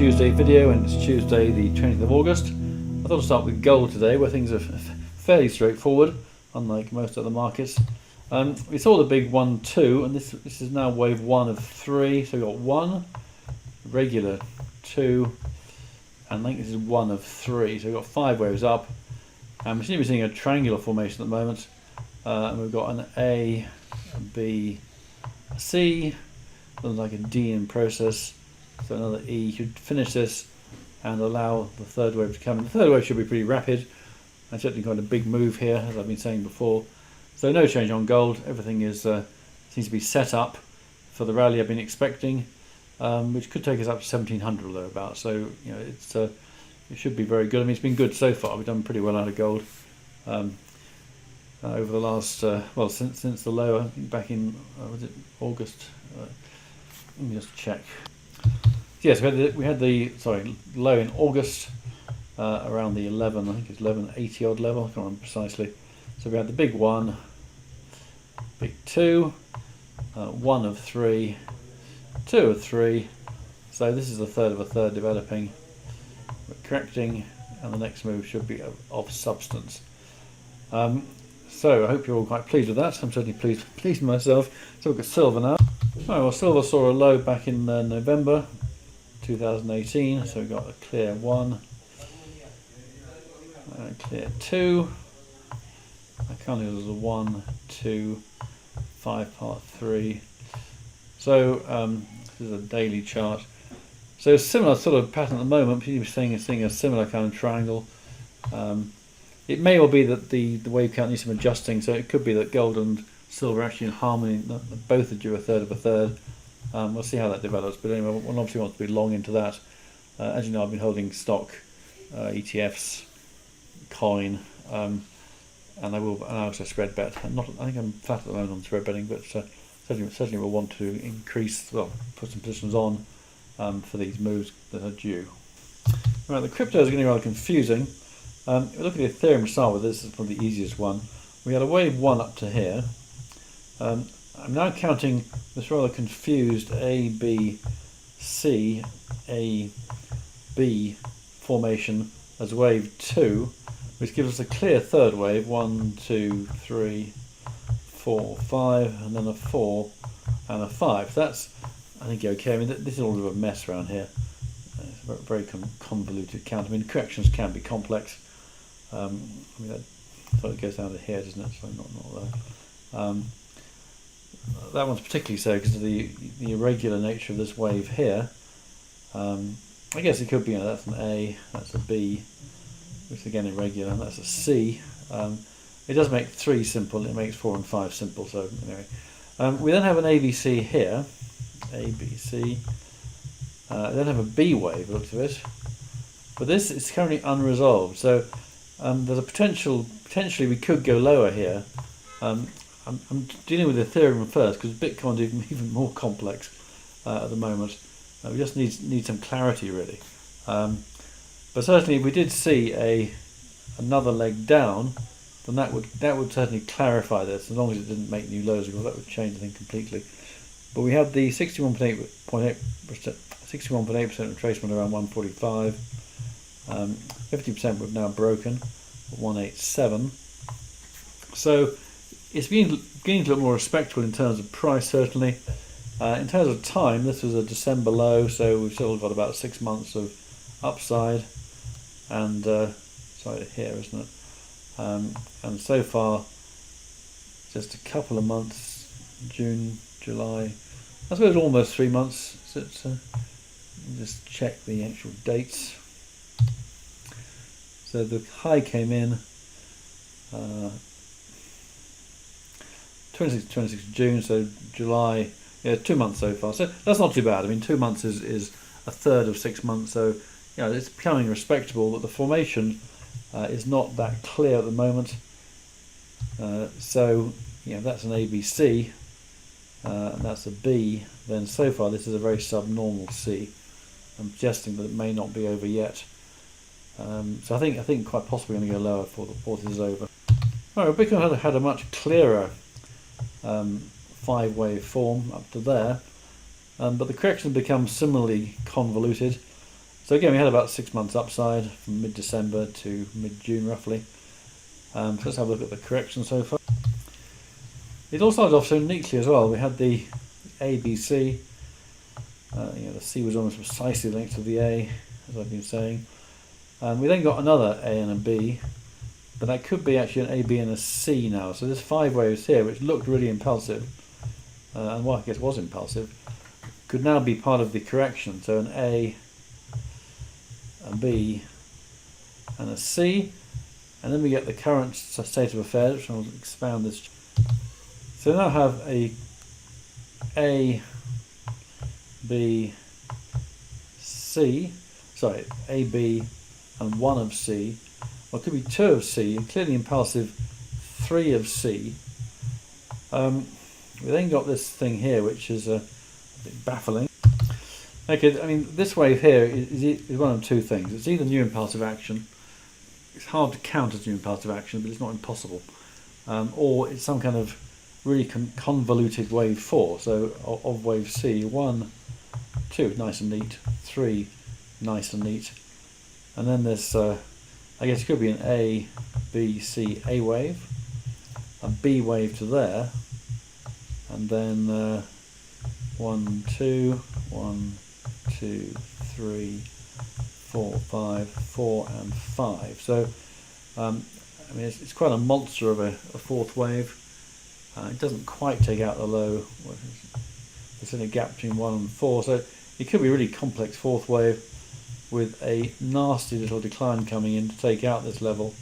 Tuesday video, and it's Tuesday the 20th of August. I thought I'd start with gold today, where things are fairly straightforward, unlike most other markets. We saw the big 1-2, and this is now wave 1 of 3. So we've got 1, regular, 2, and I think this is 1 of 3. So we've got 5 waves up. And we seem to be seeing a triangular formation at the moment. And we've got an A, a B, a C, looks like a D in process. So another E should finish this and allow the third wave to come. The third wave should be pretty rapid, and certainly quite a big move here, as I've been saying before. So no change on gold. Everything is seems to be set up for the rally I've been expecting, which could take us up to 1700 or thereabouts. So you know it should be very good. I mean, it's been good so far. We've done pretty well out of gold over the last well since the low, I think back in was it August? Let me just check. Yes, we had the low in August around the 11, I think it's 1180 odd level. I can't remember precisely. So we had the big 1, big 2, 1 of 3, 2 of 3. So this is a third of a third developing. We're correcting, and the next move should be of substance. So I hope you're all quite pleased with that. I'm certainly pleased with myself. So we've got silver now. Oh, well, silver saw a low back in November 2018, so we've got a clear 1, a clear 2, I counted it as a 1, 2, 5 part 3. So this is a daily chart. So similar sort of pattern at the moment. People are seeing a similar kind of triangle. It may well be that the wave count needs some adjusting, so it could be that gold and silver are actually in harmony, both are due a third of a third. We'll see how that develops, but anyway, one obviously wants to be long into that. As you know, I've been holding stock, ETFs, coin, and I also spread bet. I think I'm flat at the moment on spread betting, but certainly will want to increase, well, put some positions on for these moves that are due. Right, the crypto is getting rather confusing. If we look at the Ethereum to start with, this is probably the easiest one. We had a wave 1 up to here. I'm now counting this rather confused A, B, C, A, B formation as wave 2, which gives us a clear third wave, 1, 2, 3, 4, 5, and then a 4 and a 5. That's, I think, okay. I mean, this is all of a mess around here. It's a very convoluted count. I mean, corrections can be complex. I mean, so it goes down to here, doesn't it? So not there. That one's particularly so because of the irregular nature of this wave here. I guess it could be, that's an A, that's a B, which is again irregular, and that's a C. It does make 3 simple, it makes 4 and 5 simple, so anyway. We then have an ABC here, ABC. Then have a B wave, looks of it. But this is currently unresolved, so there's a potentially we could go lower here. I'm dealing with Ethereum first because Bitcoin is even more complex at the moment. We just need some clarity really. But certainly if we did see another leg down, then that would certainly clarify this, as long as it didn't make new lows, because that would change the thing completely. But we have the 61.8% retracement around 145. 50% we've now broken at 187. So it's beginning to look more respectable in terms of price, certainly. In terms of time, this was a December low, so we've still got about 6 months of upside, and sorry, here, isn't it? And so far, just a couple of months, June, July, I suppose almost 3 months. So just check the actual dates. So the high came in 26th June, so July, yeah, 2 months so far. So that's not too bad. I mean, 2 months is a third of 6 months, so you know, it's becoming respectable, but the formation is not that clear at the moment. So you know, that's an ABC, and that's a B. Then so far this is a very subnormal C. I'm suggesting that it may not be over yet. So I think quite possibly going to go lower before this is over. Alright, Bitcoin had a much clearer 5-wave form up to there, but the correction becomes similarly convoluted. So again, we had about 6 months upside from mid-December to mid-June roughly. So let's have a look at the correction so far. It all started off so neatly as well. We had the ABC. The C was almost precisely linked to the A, as I've been saying. We then got another A and a B, but that could be actually an A, B and a C now. So there's 5 waves here, which looked really impulsive, and what I guess was impulsive, could now be part of the correction. So an A, a B and a C, and then we get the current state of affairs, which I'll expand this. So now have A, B, C, sorry, A, B and 1 of C, or it could be 2 of C, and clearly impulsive 3 of C. We then got this thing here, which is a bit baffling. Okay, I mean, this wave here is one of two things. It's either new impulsive action. It's hard to count as new impulsive action, but it's not impossible. Or it's some kind of really convoluted wave 4. So of wave C, 1, 2, nice and neat. 3, nice and neat. And then there's, I guess it could be an A, B, C, A wave, a B wave to there, and then 1, 2, 1, 2, 3, 4, 5, 4 and 5. So I mean it's quite a monster of a fourth wave. It doesn't quite take out the low. There's a gap between 1 and 4, so it could be a really complex fourth wave with a nasty little decline coming in to take out this level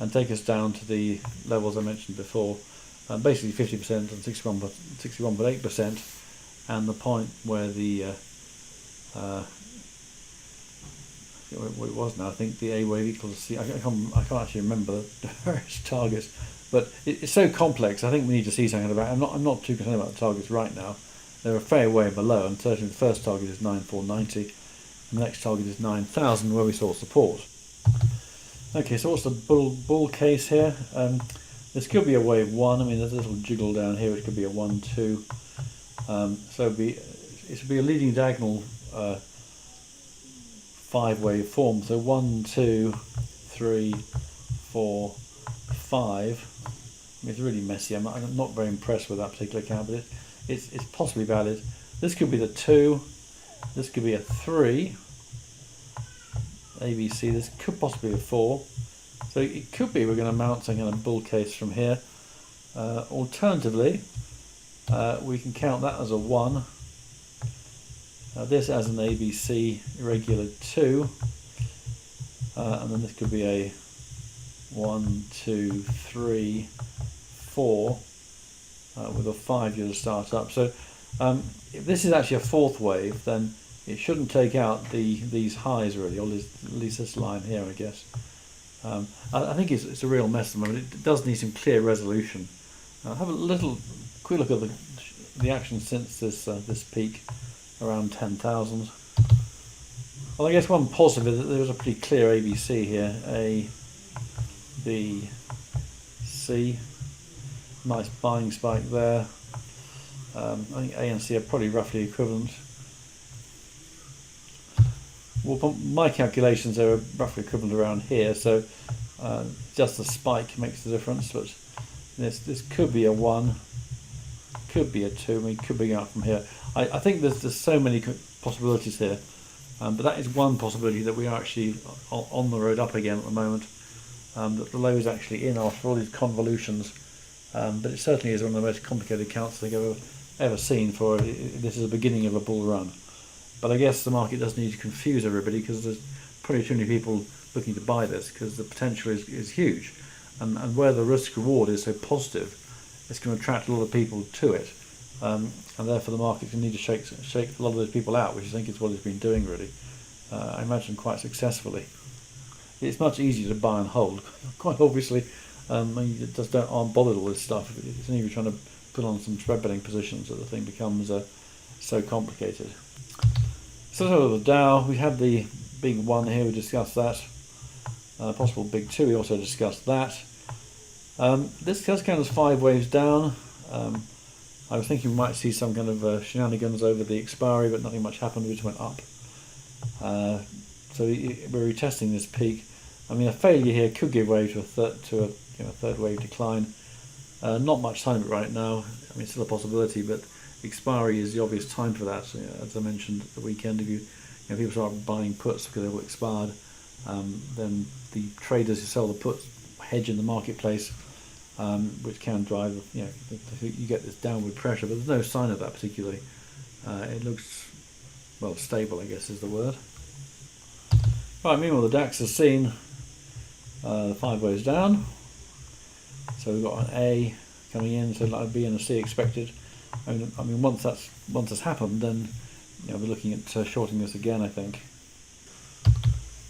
and take us down to the levels I mentioned before, basically 50% and 61.8%, and the point where the what it was now, I think the A wave equals C. I can't actually remember the various targets, but it's so complex. I think we need to see something about it. I'm not too concerned about the targets right now. They're a fair way below, and certainly the first target is 9,490, and the next target is 9,000, where we saw support. Okay, so what's the bull case here? This could be a wave 1. I mean, there's a little jiggle down here, which could be a 1, 2. So it would be a leading diagonal 5 wave form. So 1, 2, 3, 4, 5. I mean, it's really messy. I'm not very impressed with that particular count, but it's possibly valid. This could be the 2. This could be a 3. ABC. This could possibly be a 4. So it could be we're going to mount some kind of bull case from here. Alternatively, we can count that as a 1. This as an ABC irregular 2, and then this could be a 1, 2, 3, 4 with a 5 year to start up. So if this is actually a fourth wave, then it shouldn't take out these highs really, or at least this line here, I guess. I think it's a real mess at the moment. It does need some clear resolution. Have a quick look at the action since this peak around 10,000. Well, I guess one positive is that there was a pretty clear ABC here. A, B, C. Nice buying spike there. I think A and C are probably roughly equivalent. Well, from my calculations, they were roughly equivalent around here, so just the spike makes the difference. But this could be a 1, could be a 2, I mean, could be out from here. I think there's so many possibilities here, but that is one possibility, that we are actually on the road up again at the moment, that the low is actually in after all these convolutions, but it certainly is one of the most complicated counts I've ever seen for this is the beginning of a bull run. But I guess the market does need to confuse everybody, because there's probably too many people looking to buy this, because the potential is huge, and where the risk reward is so positive, it's going to attract a lot of people to it, and therefore the market can need to shake a lot of those people out, which I think is what it's been doing really. I imagine quite successfully. It's much easier to buy and hold, quite obviously. You just aren't bothered with all this stuff. It's only if you're trying to put on some spread betting positions that the thing becomes so complicated. So the Dow, we had the big 1 here, we discussed that. Possible big 2, we also discussed that. This does count as 5 waves down. I was thinking we might see some kind of shenanigans over the expiry, but nothing much happened, we just went up. So we're retesting this peak. I mean, a failure here could give way to a third wave decline. Not much time right now. I mean, it's still a possibility, but expiry is the obvious time for that. So, as I mentioned at the weekend, if people start buying puts because they're all expired, then the traders who sell the puts hedge in the marketplace, which can drive, you get this downward pressure. But there's no sign of that particularly. It looks, well, stable, I guess is the word. Right, meanwhile the DAX has seen the 5 waves down. So we've got an A coming in, so like a B and a C expected. I mean once that's happened, then we're looking at shorting this again, I think.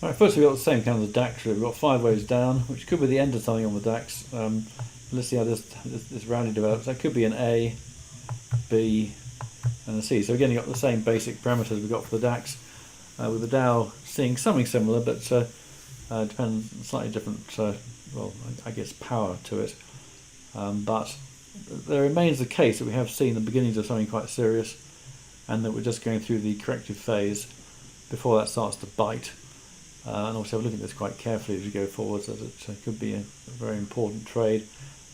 Right, first we've got the same kind of the DAX. We've got 5 waves down, which could be the end of something on the DAX. Let's see how this rally develops. That could be an A, B, and a C. So again, you've got the same basic parameters we've got for the DAX, with the Dow seeing something similar, but depends, slightly different, I guess, power to it. But there remains the case that we have seen the beginnings of something quite serious, and that we're just going through the corrective phase before that starts to bite. And obviously I'm looking at this quite carefully as we go forward, so that it could be a very important trade.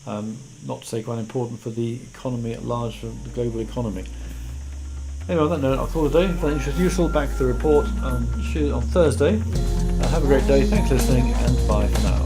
Not to say quite important for the economy at large, for the global economy. Anyway, on that note, I'll call it a day. If that was useful, back to the report on Thursday. Have a great day, thanks for listening, and bye for now.